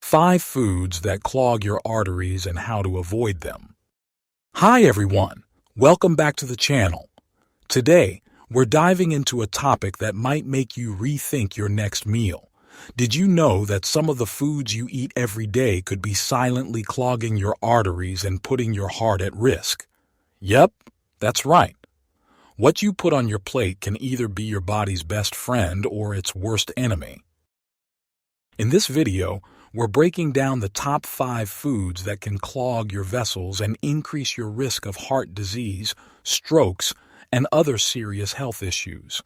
5 foods that clog your arteries and how to avoid them. Hi everyone, welcome back to the channel. Today, we're diving into a topic that might make you rethink your next meal. Did you know that some of the foods you eat every day could be silently clogging your arteries and putting your heart at risk? Yep, that's right. What you put on your plate can either be your body's best friend or its worst enemy. In this video, we're breaking down the top 5 foods that can clog your vessels and increase your risk of heart disease, strokes, and other serious health issues.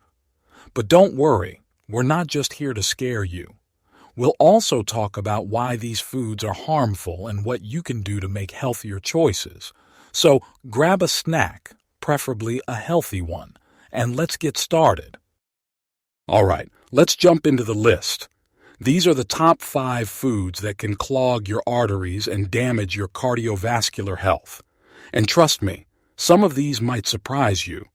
But don't worry, we're not just here to scare you. We'll also talk about why these foods are harmful and what you can do to make healthier choices. So grab a snack, preferably a healthy one, and let's get started. All right, let's jump into the list. These are the top 5 foods that can clog your arteries and damage your cardiovascular health. And trust me, some of these might surprise you.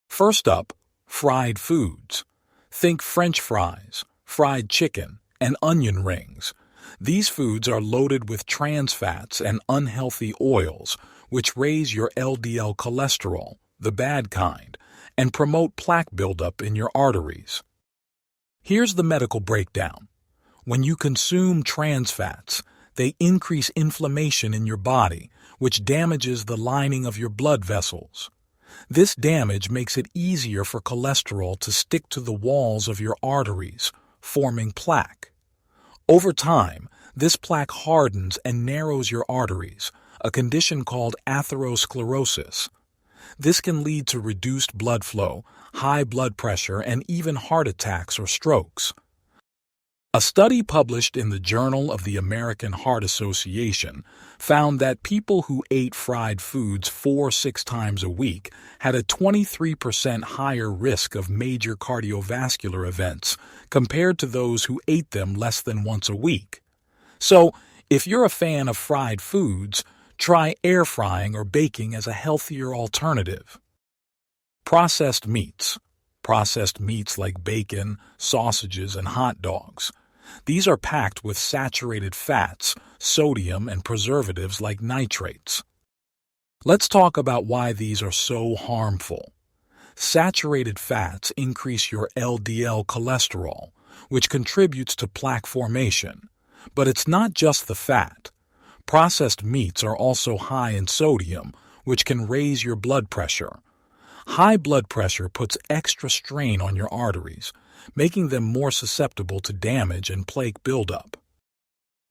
First up, fried foods. Think French fries, fried chicken, and onion rings. These foods are loaded with trans fats and unhealthy oils, which raise your LDL cholesterol, the bad kind, and promote plaque buildup in your arteries. Here's the medical breakdown. When you consume trans fats, they increase inflammation in your body, which damages the lining of your blood vessels. This damage makes it easier for cholesterol to stick to the walls of your arteries, forming plaque. Over time, this plaque hardens and narrows your arteries, a condition called atherosclerosis. This can lead to reduced blood flow, high blood pressure, and even heart attacks or strokes. A study published in the Journal of the American Heart Association found that people who ate fried foods 4-6 times a week had a 23% higher risk of major cardiovascular events compared to those who ate them less than once a week. So, if you're a fan of fried foods, try air frying or baking as a healthier alternative. Processed meats. Processed meats like bacon, sausages, and hot dogs. These are packed with saturated fats, sodium, and preservatives like nitrates. Let's talk about why these are so harmful. Saturated fats increase your LDL cholesterol, which contributes to plaque formation. But it's not just the fat. Processed meats are also high in sodium, which can raise your blood pressure. High blood pressure puts extra strain on your arteries, making them more susceptible to damage and plaque buildup.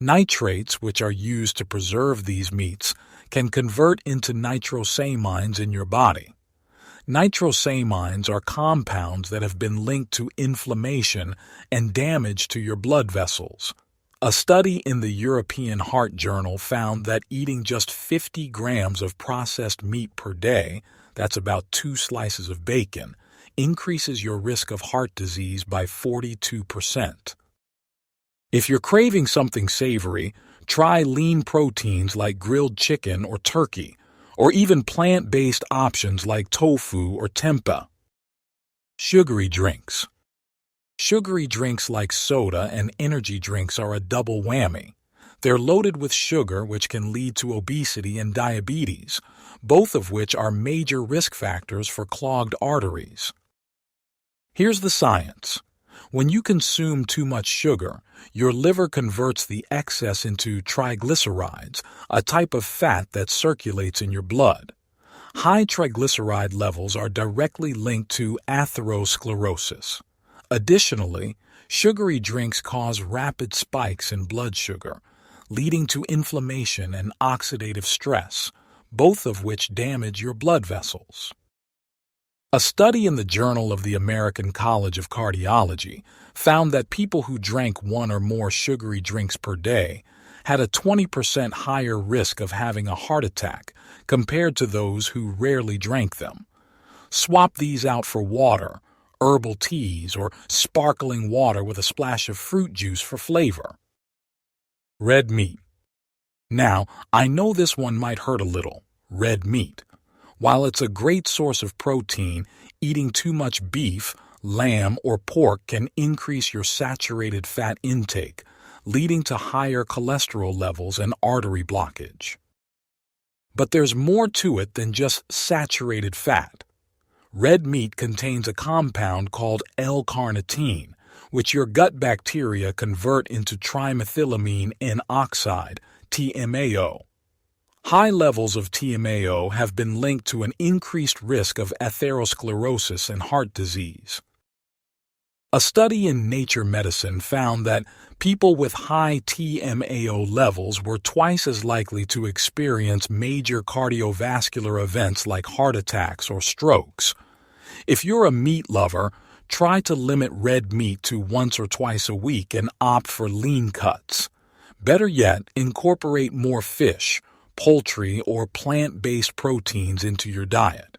Nitrates, which are used to preserve these meats, can convert into nitrosamines in your body. Nitrosamines are compounds that have been linked to inflammation and damage to your blood vessels. A study in the European Heart Journal found that eating just 50 grams of processed meat per day, that's about 2 slices of bacon, increases your risk of heart disease by 42%. If you're craving something savory, try lean proteins like grilled chicken or turkey, or even plant-based options like tofu or tempeh. Sugary drinks. Sugary drinks like soda and energy drinks are a double whammy. They're loaded with sugar, which can lead to obesity and diabetes, both of which are major risk factors for clogged arteries. Here's the science. When you consume too much sugar, your liver converts the excess into triglycerides, a type of fat that circulates in your blood. High triglyceride levels are directly linked to atherosclerosis. Additionally, sugary drinks cause rapid spikes in blood sugar, leading to inflammation and oxidative stress, both of which damage your blood vessels. A study in the Journal of the American College of Cardiology found that people who drank 1 or more sugary drinks per day had a 20% higher risk of having a heart attack compared to those who rarely drank them. Swap these out for water, herbal teas, or sparkling water with a splash of fruit juice for flavor. Red meat. Now, I know this one might hurt a little. Red meat. While it's a great source of protein, eating too much beef, lamb, or pork can increase your saturated fat intake, leading to higher cholesterol levels and artery blockage. But there's more to it than just saturated fat. Red meat contains a compound called L-carnitine, which your gut bacteria convert into trimethylamine N-oxide, TMAO. High levels of TMAO have been linked to an increased risk of atherosclerosis and heart disease. A study in Nature Medicine found that people with high TMAO levels were twice as likely to experience major cardiovascular events like heart attacks or strokes. If you're a meat lover, try to limit red meat to once or twice a week and opt for lean cuts. Better yet, incorporate more fish, poultry, or plant-based proteins into your diet.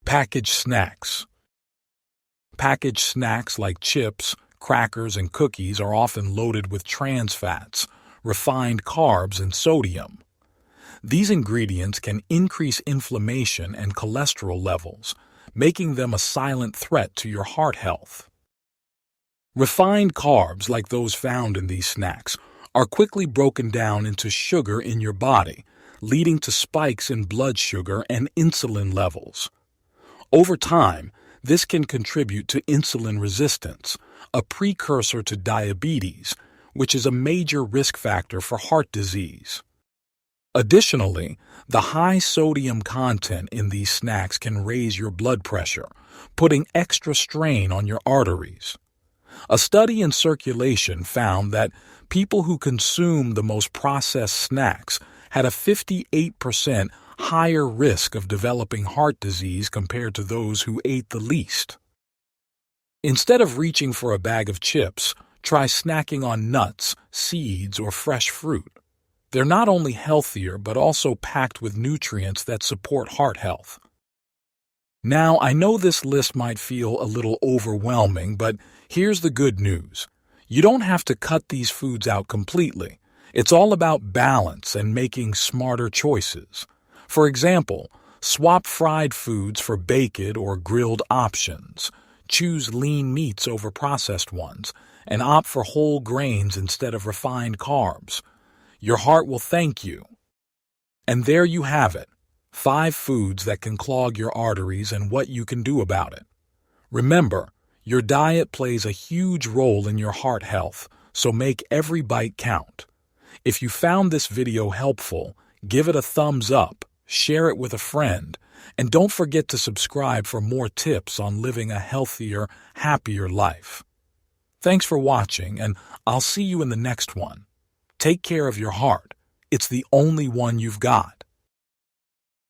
Packaged snacks. Packaged snacks like chips, crackers, and cookies are often loaded with trans fats, refined carbs, and sodium. These ingredients can increase inflammation and cholesterol levels, making them a silent threat to your heart health. Refined carbs, like those found in these snacks, are quickly broken down into sugar in your body, leading to spikes in blood sugar and insulin levels. Over time, this can contribute to insulin resistance, a precursor to diabetes, which is a major risk factor for heart disease. Additionally, the high sodium content in these snacks can raise your blood pressure, putting extra strain on your arteries. A study in Circulation found that people who consume the most processed snacks had a 58% higher risk of developing heart disease compared to those who ate the least. Instead of reaching for a bag of chips, try snacking on nuts, seeds, or fresh fruit. They're not only healthier but also packed with nutrients that support heart health. Now, I know this list might feel a little overwhelming, but here's the good news. You don't have to cut these foods out completely. It's all about balance and making smarter choices. For example, swap fried foods for baked or grilled options. Choose lean meats over processed ones, and opt for whole grains instead of refined carbs. Your heart will thank you. And there you have it, 5 foods that can clog your arteries and what you can do about it. Remember, your diet plays a huge role in your heart health, so make every bite count. If you found this video helpful, give it a thumbs up, share it with a friend, and don't forget to subscribe for more tips on living a healthier, happier life. Thanks for watching, and I'll see you in the next one. Take care of your heart. It's the only one you've got.